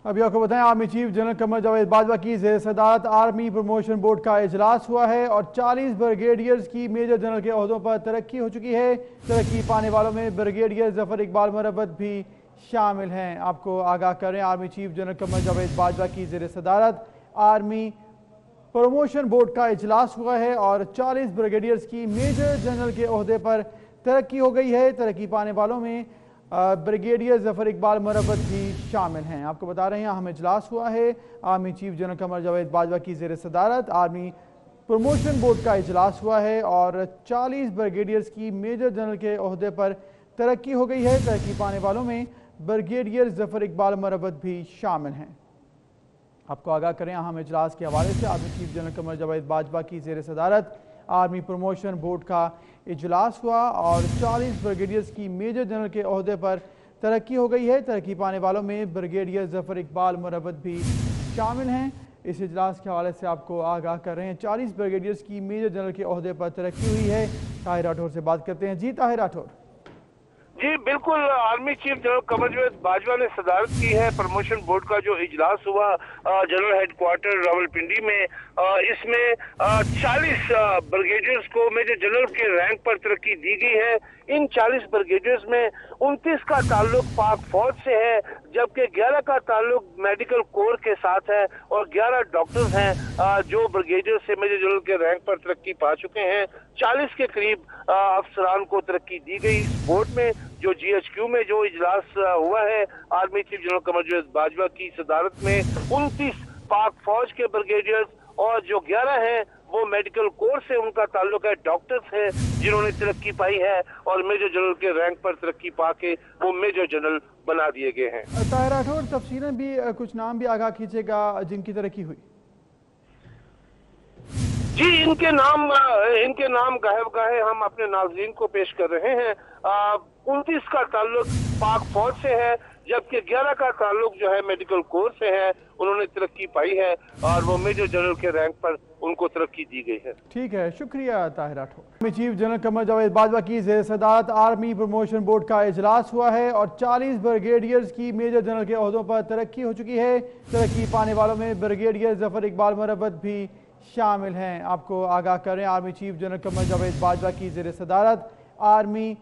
अभी आपको बताएं, army chief general Qamar Javed Bajwa की ज़ेर सदारत आर्मी प्रमोशन बोर्ड का इजलास हुआ है और 40 ब्रिगेडियर्स की मेजर जनरल के ओहदों पर तरक्की हो चुकी है। तरक्की पाने वालों में ब्रिगेडियर जफर इकबाल मरबत भी शामिल हैं। आपको आगाह करें, army chief general Qamar Javed Bajwa की ज़ेर सदारत आर्मी प्रमोशन बोर्ड का इजलास हुआ है और 40 ब्रिगेडियर्स की मेजर जनरल के ओहदे पर तरक्की हो गई है। तरक्की पाने वालों में ब्रिगेडियर जफर इकबाल मरबत भी शामिल हैं। आपको बता रहे हैं, अहम इजलास हुआ है army chief general Qamar Javed Bajwa की ज़ेर सदारत आर्मी प्रमोशन बोर्ड का इजलास हुआ है और 40 ब्रिगेडियर्स की मेजर जनरल के ओहदे पर तरक्की हो गई है। तरक्की पाने वालों में ब्रिगेडियर जफर इकबाल मरबत भी शामिल हैं। आपको आगाह करें, अहम इजलास के हवाले से army chief general Qamar Javed Bajwa की ज़ेर सदारत आर्मी प्रमोशन बोर्ड का इजलास हुआ और 40 ब्रिगेडियर्स की मेजर जनरल के ओहदे पर तरक्की हो गई है। तरक्की पाने वालों में ब्रिगेडियर जफर इकबाल मरबत भी शामिल हैं। इस इजलास के हवाले से आपको आगाह कर रहे हैं, 40 ब्रिगेडियर्स की मेजर जनरल के ओहदे पर तरक्की हुई है। ताहिर राठौर से बात करते हैं। जी ताहिर राठौर। जी बिल्कुल, army chief general Qamar Javed Bajwa ने सदारत की है प्रमोशन बोर्ड का जो इजलास हुआ जनरल हेडक्वार्टर रावलपिंडी में। इसमें 40 ब्रिगेडियर्स को मेजर जनरल के रैंक पर तरक्की दी गई है। इन 40 ब्रिगेडियर्स में 29 का ताल्लुक पाक फौज से है, जबकि 11 का ताल्लुक मेडिकल कोर के साथ है और 11 डॉक्टर्स हैं जो ब्रिगेडियर से मेजर जनरल के रैंक पर तरक्की पा चुके हैं। 40 के करीब अफसरान को तरक्की दी गई। इस बोर्ड में जो GHQ में जो इजलास हुआ है army chief general Qamar Javed Bajwa की सदारत में, 29 पाक फौज के ब्रिगेडियर्स और जो 11 हैं वो मेडिकल कोर से उनका ताल्लुक है, डॉक्टर्स हैं जिन्होंने तरक्की पाई है और मेजर जनरल के रैंक पर तरक्की पाके वो मेजर जनरल बना दिए गए हैं। ताहिर राठौर, तफसीलन भी कुछ नाम भी आगाह कीजिएगा जिनकी तरक्की हुई। जी इनके नाम गायब गाहे हम अपने नाज़रीन को पेश कर रहे हैं। 29 का ताल्लुक पाक फौज से है, जबकि 11 का ताल्लुक जो है मेडिकल कोर से है। उन्होंने तरक्की पाई है और वो मेजर जनरल के रैंक पर उनको तरक्की दी गई है। ठीक है, शुक्रिया Tahir Rathore. Army chief general Qamar Javed Bajwa की ज़ेर सदारत आर्मी प्रमोशन बोर्ड का इजलास हुआ है और 40 ब्रिगेडियर्स की मेजर जनरल के ओहदों पर तरक्की हो चुकी है। तरक्की पाने वालों में ब्रिगेडियर जफर इकबाल मरबत भी शामिल हैं। आपको आगाह करें, army chief general Qamar Javed Bajwa की ज़ेर सदारत आर्मी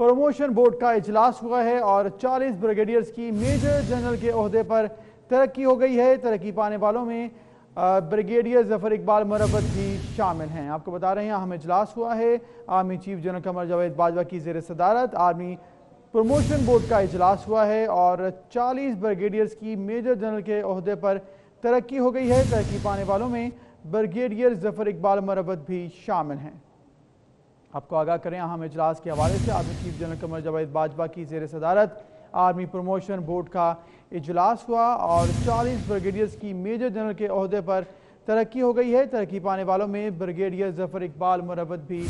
प्रमोशन बोर्ड का इजलास हुआ है और 40 ब्रिगेडियर्स की मेजर जनरल के ओहदे पर तरक्की हो गई है। तरक्की पाने वालों में ब्रिगेडियर जफर इकबाल मरबत भी शामिल हैं। आपको बता रहे हैं, अहम इजलास हुआ है army chief general Qamar Javed Bajwa की ज़ेर सदारत आर्मी प्रमोशन बोर्ड का इजलास हुआ है और 40 ब्रिगेडियर्स की मेजर जनरल के ओहदे पर तरक्की हो गई है। तरक्की पाने वालों में ब्रिगेडियर जफर इकबाल मरबत भी शामिल हैं। आपको आगाह करें, अहम इजलास के हवाले से army chief general Qamar Javed Bajwa की ज़ेर सदारत आर्मी प्रमोशन बोर्ड का इजलास हुआ और 40 ब्रिगेडियर्स की मेजर जनरल के ओहदे पर तरक्की हो गई है। तरक्की पाने वालों में ब्रिगेडियर जफर इकबाल मरबत भी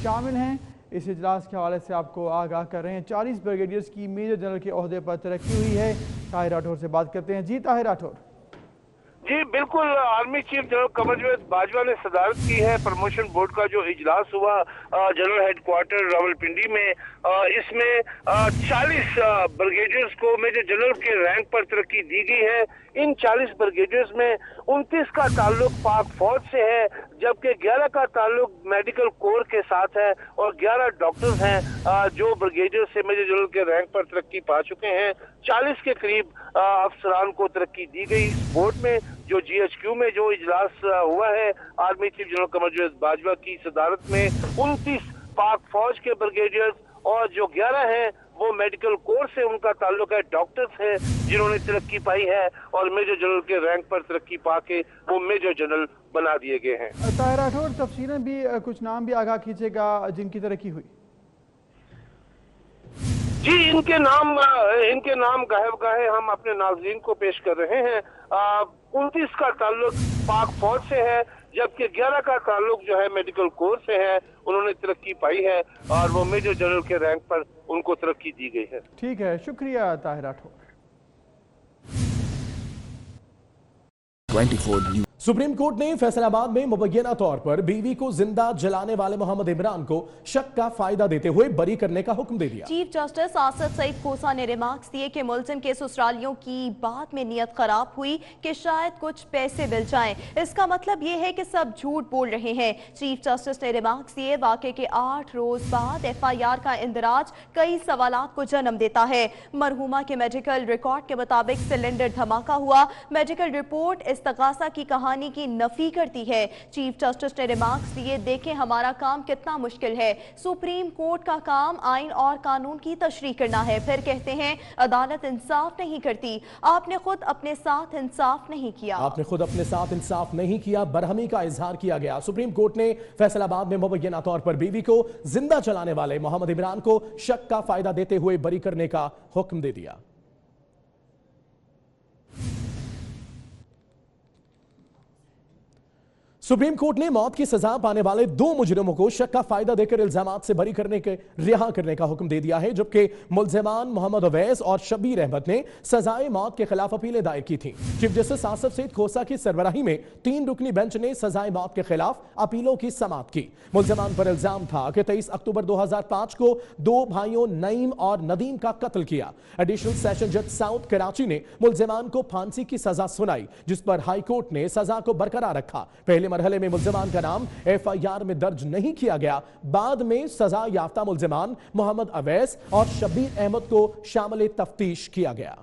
शामिल हैं। इस इजलास के हवाले से आपको आगाह कर रहे हैं, 40 ब्रिगेडियर्स की मेजर जनरल के ओहदे पर तरक्की हुई है। ताहिर राठौर से बात करते हैं। जी ताहिर राठौर। जी बिल्कुल, army chief general Qamar Javed Bajwa ने सदारत की है प्रमोशन बोर्ड का जो इजलास हुआ जनरल हेडक्वार्टर रावलपिंडी में। इसमें 40 ब्रिगेडियर्स को मेजर जनरल के रैंक पर तरक्की दी गई है। इन 40 ब्रिगेडियर्स में 29 का ताल्लुक पाक फौज से है, जबकि 11 का ताल्लुक मेडिकल कोर के साथ है और 11 डॉक्टर्स हैं जो ब्रिगेडियर से मेजर जनरल के रैंक पर तरक्की पा चुके हैं। 40 के करीब अफसरान को तरक्की दी गई। इस बोर्ड में जो GHQ में जो इजलास हुआ है army chief general Qamar Javed Bajwa की सदारत में, 29 पाक फौज के ब्रिगेडियर्स और जो 11 हैं वो मेडिकल कोर से उनका ताल्लुक है, डॉक्टर्स हैं जिन्होंने तरक्की पाई है और मेजर जनरल के रैंक पर तरक्की पाके वो मेजर जनरल बना दिए गए हैं। ताहिर राठौर, तफसीलन भी कुछ नाम भी आगाह कीजिएगा जिनकी तरक्की हुई। जी इनके नाम गायब गाहे हम अपने नाज़रीन को पेश कर रहे हैं। 29 का ताल्लुक पाक फौज से है, जबकि 11 का ताल्लुक जो है मेडिकल कोर से है। उन्होंने तरक्की पाई है और वो मेजर जनरल के रैंक पर उनको तरक्की दी गई है। ठीक है, शुक्रिया ताहिर राठौर। 24 सुप्रीम कोर्ट ने फैसलाबाद में मुबैना तौर पर बीवी को जिंदा जलाने वाले मोहम्मद इमरान को शक का फायदा देते हुए बरी करने का हुक्म दे दिया। चीफ जस्टिस आसद सईद खोसा ने रिमार्क्स दिए कि मुलजिम के ससुरालियों की बाद में नीयत खराब हुई कि शायद कुछ पैसे मिल जाएं। इसका मतलब ये है कि सब झूठ बोल रहे हैं। चीफ जस्टिस ने रिमार्क्स दिए वाकये के 8 रोज बाद FIR का इंदराज कई सवालात को जन्म देता है। मरहुमा के मेडिकल रिकॉर्ड के मुताबिक सिलेंडर धमाका हुआ। मेडिकल रिपोर्ट इस्तगासा की कहानी की नफी करती है। चीफ जस्टिस ने रिमार्क्स दिए, देखें हमारा काम कितना मुश्किल है। सुप्रीम कोर्ट का काम आइन और कानून की तशरीह करना है, फिर कहते हैं अदालत इंसाफ नहीं करती। आपने खुद अपने साथ इंसाफ नहीं किया। बरहमी का इजहार किया गया। सुप्रीम कोर्ट ने फैसलाबाद में मुबैना तौर पर बीवी को जिंदा जलाने वाले मोहम्मद इमरान को शक का फायदा देते हुए बरी करने का हुक्म दे दिया। सुप्रीम कोर्ट ने मौत की सजा पाने वाले 2 मुजरिमों को शक का फायदा देकर इल्जामात से बरी करने के रिहा करने का हुक्म दे दिया है, जबकि मुल्जिमान मोहम्मद अवैस और शब्बीर अहमद ने सजाए मौत के खिलाफ अपीलें दायर की थी। चीफ जस्टिस आसफ सईद खोसा की सरबराही में 3 रुकनी बेंच ने सजाए मौत के खिलाफ अपीलों की समाअत की। मुल्जिमान पर इल्जाम था कि 23 अक्टूबर 2005 को 2 भाइयों नईम और नदीम का कत्ल किया। एडिशनल सेशन जज साउथ कराची ने मुल्जिमान को फांसी की सजा सुनाई, जिस पर हाई कोर्ट ने सजा को बरकरार रखा। पहले मरहले में मुल्जिमान का नाम FIR में दर्ज नहीं किया गया। बाद में सजा याफ्ता मुल्जिमान मोहम्मद अवैस और शब्बीर अहमद को शामिल तफ्तीश किया गया।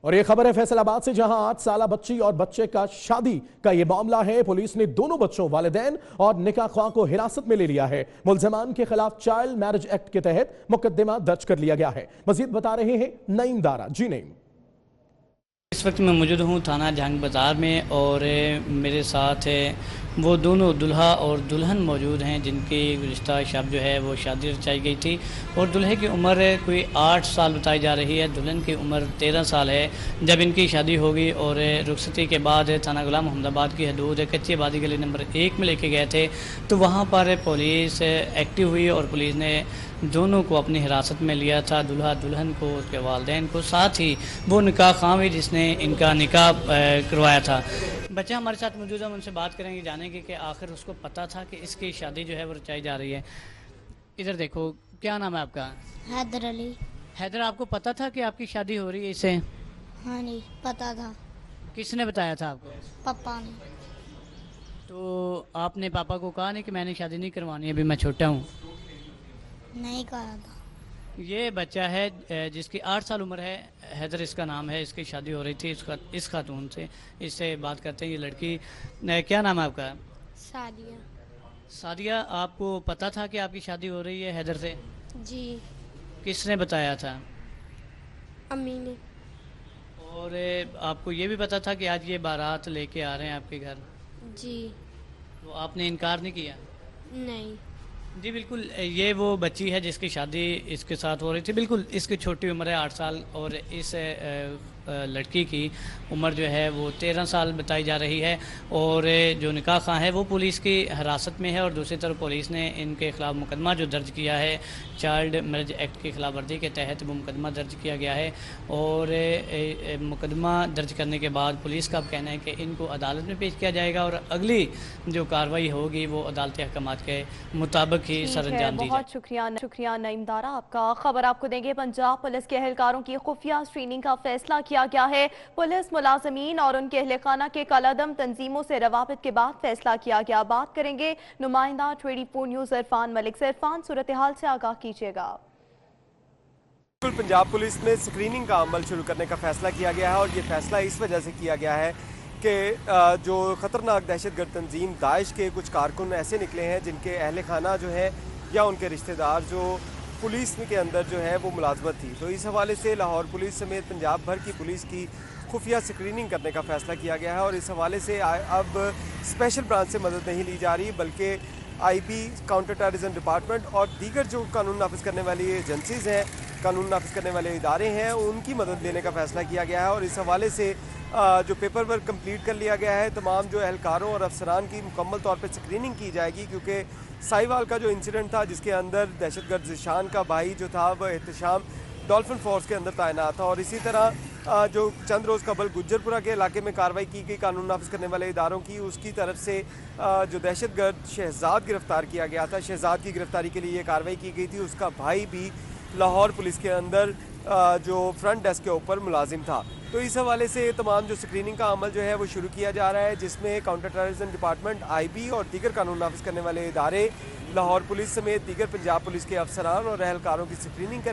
और यह खबर है फैसलाबाद से, जहां 8 साला बच्ची और बच्चे का शादी का यह मामला है। पुलिस ने दोनों बच्चों, वालिदैन और निकाह ख्वाह को हिरासत में ले लिया है। मुल्जिमान के खिलाफ चाइल्ड मैरिज एक्ट के तहत मुकदमा दर्ज कर लिया गया है। मजीद बता रहे हैं नईम दारा। जी नईम। इस वक्त मैं मौजूद हूँ थाना जंग बाज़ार में और मेरे साथ वो दोनों दुल्हा और दुल्हन मौजूद हैं जिनकी गुज़िश्ता शब जो है वो शादी रचाई गई थी और दुल्हे की उम्र कोई 8 साल बताई जा रही है, दुल्हन की उम्र 13 साल है जब इनकी शादी होगी। और रुखसती के बाद थाना गुलाम मोहम्मदाबाद की हदूद कच्ची आबादी गली नंबर 1 में लेके गए थे, तो वहाँ पर पुलिस एक्टिव हुई और पुलिस ने दोनों को अपनी हिरासत में लिया था, दुल्हा दुल्हन को, उसके वालिदैन को, साथ ही वो निकाह ख्वाह भी जिसने इनका निकाह करवाया था। बच्चा हमारे साथ मौजूद है, उनसे बात करेंगे, जानेंगे कि आखिर उसको पता था कि इसकी शादी जो है वो रचाई जा रही है। इधर देखो, क्या नाम है आपका? हैदर अली। हैदर, आपको पता था कि आपकी शादी हो रही है इससे? हाँ नहीं पता था। किसने बताया था आपको? पापा ने। तो आपने पापा को कहा नहीं कि मैंने शादी नहीं करवानी, अभी मैं छोटा हूँ? नहीं कहा था। ये बच्चा है जिसकी 8 साल उम्र है, हैदर इसका नाम है, इसकी शादी हो रही थी इस खातून से। इससे बात करते हैं। ये लड़की, क्या नाम है आपका? सादिया। सादिया, आपको पता था कि आपकी शादी हो रही है हैदर से? जी। किसने बताया था? अम्मी ने। और आपको ये भी पता था कि आज ये बारात लेके आ रहे हैं आपके घर? जी। तो आपने इनकार नहीं किया? नहीं। जी बिल्कुल, ये वो बच्ची है जिसकी शादी इसके साथ हो रही थी। बिल्कुल इसकी छोटी उम्र है 8 साल और इस लड़की की उम्र जो है वो 13 साल बताई जा रही है। और जो निकाह ख्वाह है वो पुलिस की हिरासत में है और दूसरी तरफ पुलिस ने इनके खिलाफ मुकदमा जो दर्ज किया है चाइल्ड मैरिज एक्ट की खिलाफ वर्जी के तहत वो मुकदमा दर्ज किया गया है। और मुकदमा दर्ज करने के बाद पुलिस का कहना है कि इनको अदालत में पेश किया जाएगा और अगली जो कार्रवाई होगी वो अदालती अहकामात के मुताबिक ही सरअंजाम दी। बहुत शुक्रिया नईम दारा आपका। खबर आपको देंगे, पंजाब पुलिस के एहलकारों की खुफिया स्क्रीनिंग का फैसला किया गया है। पुलिस मुलाजमीन और उनके अहलखाना के कलादम तंजीमों से रवाबित के बाद फैसला किया गया। बात करेंगे नुमाइंदा 24 न्यूज़ इरफान मलिक से। इरफान, सूरत हाल से आगाह कीजिएगा। पंजाब पुलिस में स्क्रीनिंग का अमल शुरू करने का फैसला किया गया है और ये फैसला इस वजह से किया गया है कि जो ख़तरनाक दहशतगर्द तंजीम दाइश के कुछ कारकुन ऐसे निकले हैं जिनके अहल खाना जो है या उनके रिश्तेदार जो पुलिस के अंदर जो है वो मुलाजमत थी। तो इस हवाले से लाहौर पुलिस समेत पंजाब भर की पुलिस की खुफिया स्क्रीनिंग करने का फैसला किया गया है और इस हवाले से अब स्पेशल ब्रांच से मदद नहीं ली जा रही बल्कि IB, काउंटर टेररिज्म डिपार्टमेंट और दीगर जो कानून नाफिज करने वाली एजेंसीज़ हैं, कानून नाफिज करने वाले इदारे हैं, उनकी मदद लेने का फैसला किया गया है। और इस हवाले से जो पेपर वर्क कंप्लीट कर लिया गया है, तमाम जो एहलकारों और अफसरान की मुकम्मल तौर पर स्क्रीनिंग की जाएगी क्योंकि साहिवाल का जो इंसिडेंट था जिसके अंदर दहशतगर्द ज़िशान का भाई जो था वह एहतशाम डॉल्फिन फोर्स के अंदर तैनात था। और इसी तरह जो चंद रोज़ कबल गुज्जरपुरा के इलाके में कार्रवाई की गई कानून नाफिज करने वाले इदारों की, उसकी तरफ से जो दहशतगर्द शहजाद गिरफ्तार किया गया था, शहजाद की गिरफ्तारी के लिए ये कार्रवाई की गई थी। उसका भाई भी लाहौर पुलिस के अंदर जो फ्रंट डेस्क के ऊपर मुलाजिम था। तो इस हवाले से तमाम जो स्क्रीनिंग का अमल जो है वो शुरू किया जा रहा है, जिसमें काउंटर टेररिज्म डिपार्टमेंट, IB और दीगर कानून नाफिज करने वाले इदारे, लाहौर पुलिस समेत दीगर पंजाब पुलिस के अफसरान और अहलकारों की स्क्रीनिंग करें।